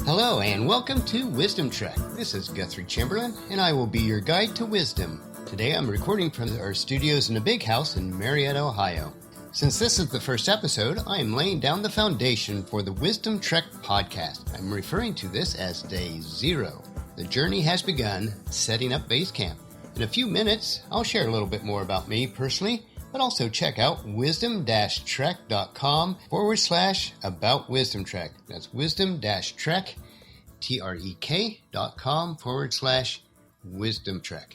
Hello and welcome to WisdomTrek. This is Guthrie Chamberlain and I will be your guide to wisdom. Today I'm recording from our studios in a big house in Marietta, Ohio. Since this is the first episode, I am laying down the foundation for the WisdomTrek podcast. I'm referring to this as Day 0. The journey has begun setting up base camp. In a few minutes, I'll share a little bit more about me personally, but also check out wisdom-trek.com/about WisdomTrek. That's wisdom-trek, trek.com/WisdomTrek.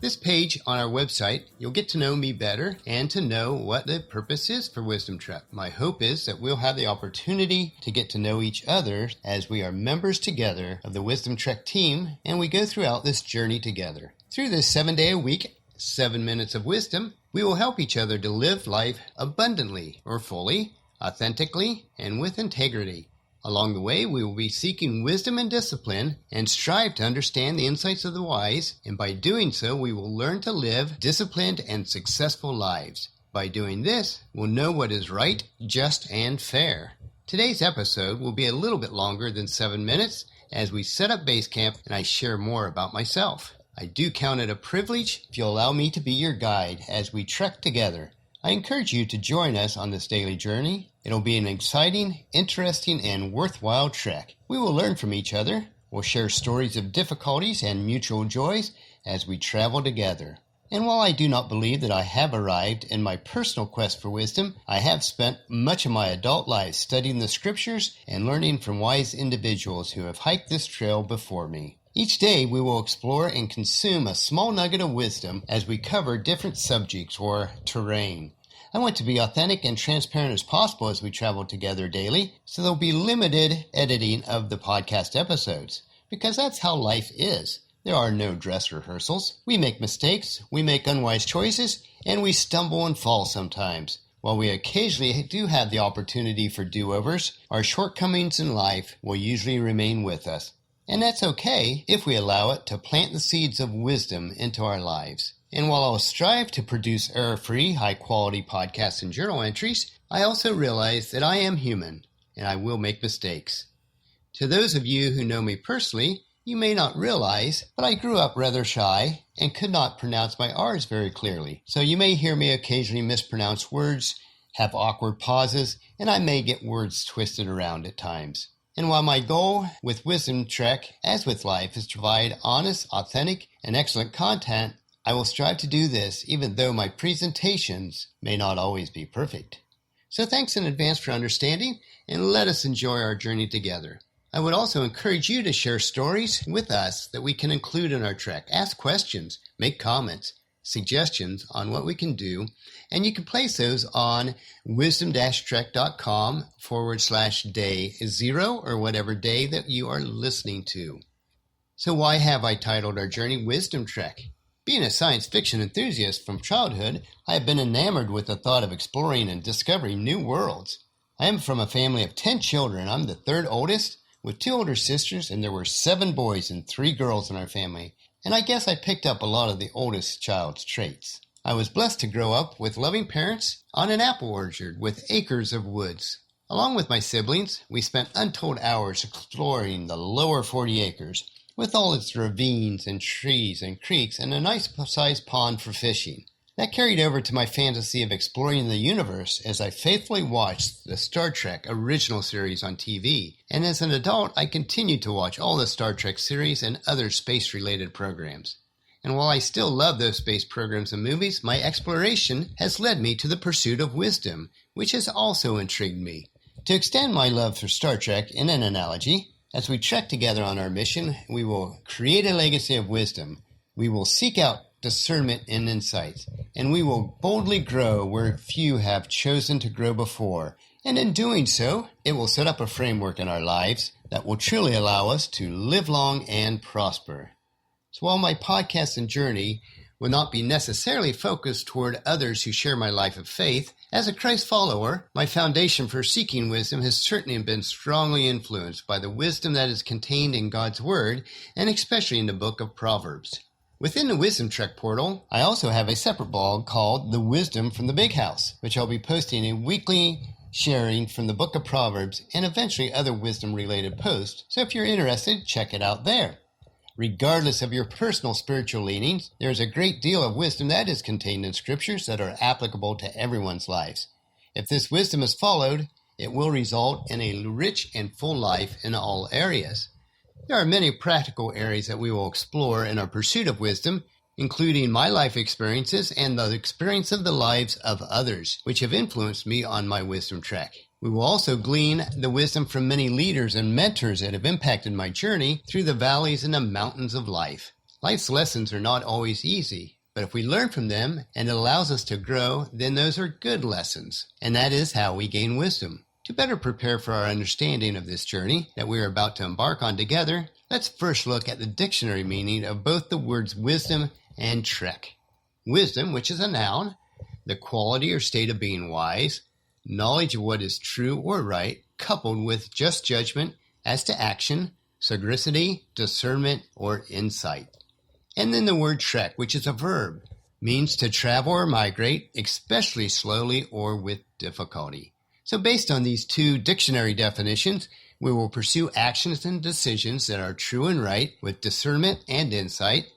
This page on our website, you'll get to know me better and to know what the purpose is for WisdomTrek. My hope is that we'll have the opportunity to get to know each other as we are members together of the WisdomTrek team and we go throughout this journey together. Through this 7-day-a-week, 7 minutes of wisdom, we will help each other to live life abundantly or fully, authentically, and with integrity. Along the way, we will be seeking wisdom and discipline and strive to understand the insights of the wise, and by doing so, we will learn to live disciplined and successful lives. By doing this, we'll know what is right, just, and fair. Today's episode will be a little bit longer than 7 minutes as we set up base camp and I share more about myself. I do count it a privilege if you'll allow me to be your guide as we trek together. I encourage you to join us on this daily journey. It'll be an exciting, interesting, and worthwhile trek. We will learn from each other. We'll share stories of difficulties and mutual joys as we travel together. And while I do not believe that I have arrived in my personal quest for wisdom, I have spent much of my adult life studying the scriptures and learning from wise individuals who have hiked this trail before me. Each day we will explore and consume a small nugget of wisdom as we cover different subjects or terrain. I want to be authentic and transparent as possible as we travel together daily, so there'll be limited editing of the podcast episodes, because that's how life is. There are no dress rehearsals. We make mistakes, we make unwise choices, and we stumble and fall sometimes. While we occasionally do have the opportunity for do-overs, our shortcomings in life will usually remain with us. And that's okay if we allow it to plant the seeds of wisdom into our lives. And while I'll strive to produce error-free, high-quality podcasts and journal entries, I also realize that I am human and I will make mistakes. To those of you who know me personally, you may not realize, but I grew up rather shy and could not pronounce my R's very clearly. So you may hear me occasionally mispronounce words, have awkward pauses, and I may get words twisted around at times. And while my goal with WisdomTrek, as with life, is to provide honest, authentic, and excellent content, I will strive to do this even though my presentations may not always be perfect. So thanks in advance for understanding, and let us enjoy our journey together. I would also encourage you to share stories with us that we can include in our trek. Ask questions, make comments, suggestions on what we can do, and you can place those on wisdom-trek.com/day 0 or whatever day that you are listening to. So why have I titled our journey Wisdom Trek? Being a science fiction enthusiast from childhood, I have been enamored with the thought of exploring and discovering new worlds. I am from a family of 10 children. I'm the third oldest with 2 older sisters, and there were 7 boys and 3 girls in our family. And I guess I picked up a lot of the oldest child's traits. I was blessed to grow up with loving parents on an apple orchard with acres of woods. Along with my siblings, we spent untold hours exploring the lower 40 acres with all its ravines and trees and creeks and a nice-sized pond for fishing. That carried over to my fantasy of exploring the universe as I faithfully watched the Star Trek original series on TV. And as an adult, I continued to watch all the Star Trek series and other space-related programs. And while I still love those space programs and movies, my exploration has led me to the pursuit of wisdom, which has also intrigued me. To extend my love for Star Trek in an analogy, as we trek together on our mission, we will create a legacy of wisdom. We will seek out discernment and insights, and we will boldly grow where few have chosen to grow before. And in doing so, it will set up a framework in our lives that will truly allow us to live long and prosper. So while my podcast and journey will not be necessarily focused toward others who share my life of faith, as a Christ follower, my foundation for seeking wisdom has certainly been strongly influenced by the wisdom that is contained in God's Word, and especially in the book of Proverbs. Within the WisdomTrek portal, I also have a separate blog called The Wisdom from the Big House, which I'll be posting a weekly sharing from the book of Proverbs and eventually other wisdom-related posts, so if you're interested, check it out there. Regardless of your personal spiritual leanings, there is a great deal of wisdom that is contained in scriptures that are applicable to everyone's lives. If this wisdom is followed, it will result in a rich and full life in all areas. There are many practical areas that we will explore in our pursuit of wisdom, including my life experiences and the experience of the lives of others, which have influenced me on my wisdom trek. We will also glean the wisdom from many leaders and mentors that have impacted my journey through the valleys and the mountains of life. Life's lessons are not always easy, but if we learn from them and it allows us to grow, then those are good lessons. And that is how we gain wisdom. To better prepare for our understanding of this journey that we are about to embark on together, let's first look at the dictionary meaning of both the words wisdom and trek. Wisdom, which is a noun, the quality or state of being wise, knowledge of what is true or right, coupled with just judgment as to action, sagacity, discernment, or insight. And then the word trek, which is a verb, means to travel or migrate, especially slowly or with difficulty. So based on these two dictionary definitions, we will pursue actions and decisions that are true and right with discernment and insight.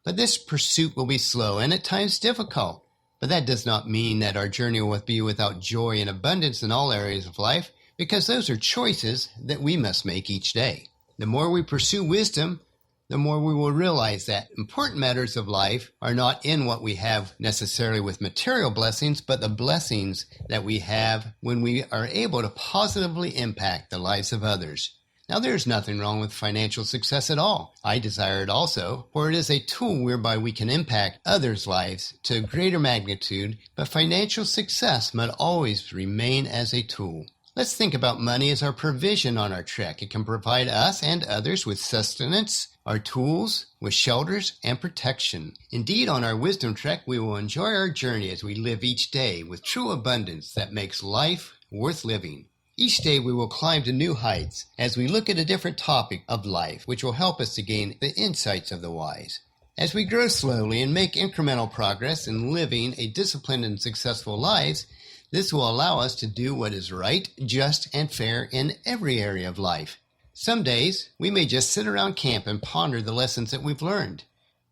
But this pursuit will be slow and at times difficult. But that does not mean that our journey will be without joy and abundance in all areas of life, because those are choices that we must make each day. The more we pursue wisdom, the more we will realize that important matters of life are not in what we have necessarily with material blessings, but the blessings that we have when we are able to positively impact the lives of others. Now, there's nothing wrong with financial success at all. I desire it also, for it is a tool whereby we can impact others' lives to a greater magnitude, but financial success must always remain as a tool. Let's think about money as our provision on our trek. It can provide us and others with sustenance, our tools, with shelters and protection. Indeed, on our wisdom trek, we will enjoy our journey as we live each day with true abundance that makes life worth living. Each day we will climb to new heights as we look at a different topic of life, which will help us to gain the insights of the wise. As we grow slowly and make incremental progress in living a disciplined and successful lives, this will allow us to do what is right, just, and fair in every area of life. Some days we may just sit around camp and ponder the lessons that we've learned.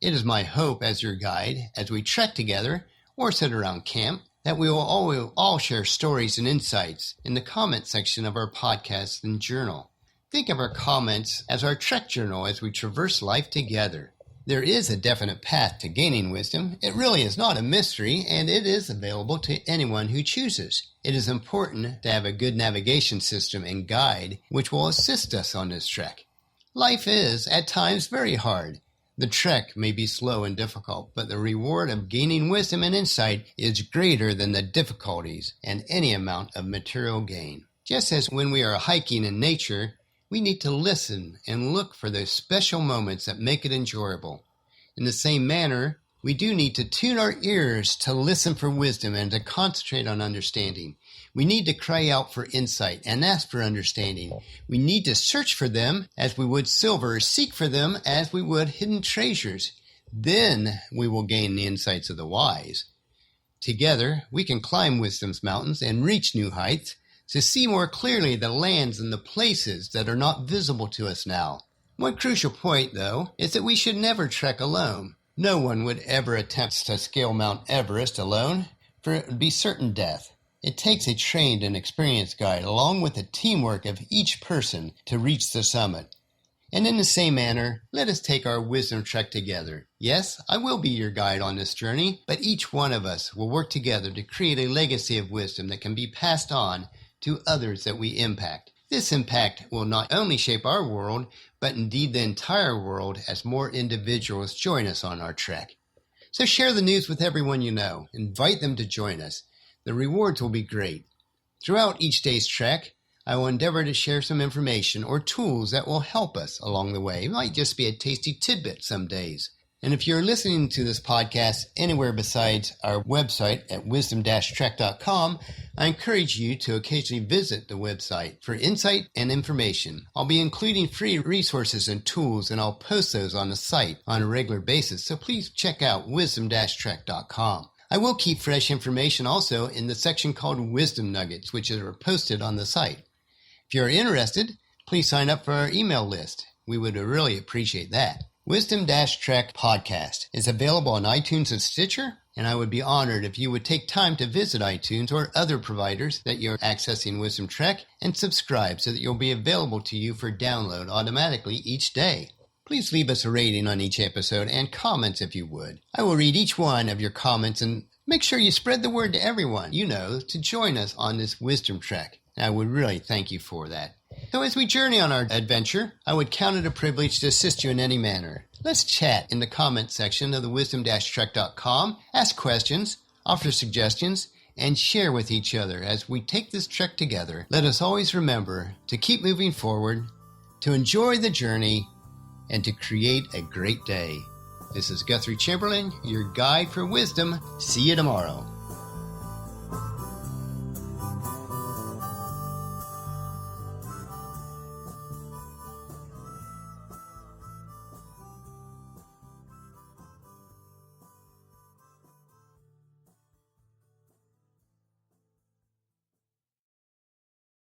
It is my hope as your guide, as we trek together or sit around camp, that we will all share stories and insights in the comment section of our podcast and journal. Think of our comments as our trek journal as we traverse life together. There is a definite path to gaining wisdom. It really is not a mystery, and it is available to anyone who chooses. It is important to have a good navigation system and guide which will assist us on this trek. Life is, at times, very hard. The trek may be slow and difficult, but the reward of gaining wisdom and insight is greater than the difficulties and any amount of material gain. Just as when we are hiking in nature, we need to listen and look for those special moments that make it enjoyable. In the same manner, we do need to tune our ears to listen for wisdom and to concentrate on understanding. We need to cry out for insight and ask for understanding. We need to search for them as we would silver, seek for them as we would hidden treasures. Then we will gain the insights of the wise. Together, we can climb wisdom's mountains and reach new heights to see more clearly the lands and the places that are not visible to us now. One crucial point, though, is that we should never trek alone. No one would ever attempt to scale Mount Everest alone, for it would be certain death. It takes a trained and experienced guide along with the teamwork of each person to reach the summit. And in the same manner, let us take our wisdom trek together. Yes, I will be your guide on this journey, but each one of us will work together to create a legacy of wisdom that can be passed on to others that we impact. This impact will not only shape our world, but indeed the entire world as more individuals join us on our trek. So share the news with everyone you know. Invite them to join us. The rewards will be great. Throughout each day's trek, I will endeavor to share some information or tools that will help us along the way. It might just be a tasty tidbit some days. And if you're listening to this podcast anywhere besides our website at WisdomTrek.com, I encourage you to occasionally visit the website for insight and information. I'll be including free resources and tools, and I'll post those on the site on a regular basis, so please check out WisdomTrek.com. I will keep fresh information also in the section called Wisdom Nuggets, which are posted on the site. If you're interested, please sign up for our email list. We would really appreciate that. WisdomTrek podcast is available on iTunes and Stitcher, and I would be honored if you would take time to visit iTunes or other providers that you're accessing WisdomTrek and subscribe so that you'll be available to you for download automatically each day. Please leave us a rating on each episode and comments if you would. I will read each one of your comments and make sure you spread the word to everyone you know to join us on this Wisdom Trek. I would really thank you for that. So as we journey on our adventure, I would count it a privilege to assist you in any manner. Let's chat in the comments section of the wisdom-trek.com, ask questions, offer suggestions, and share with each other as we take this trek together. Let us always remember to keep moving forward, to enjoy the journey, and to create a great day. This is Guthrie Chamberlain, your guide for wisdom. See you tomorrow.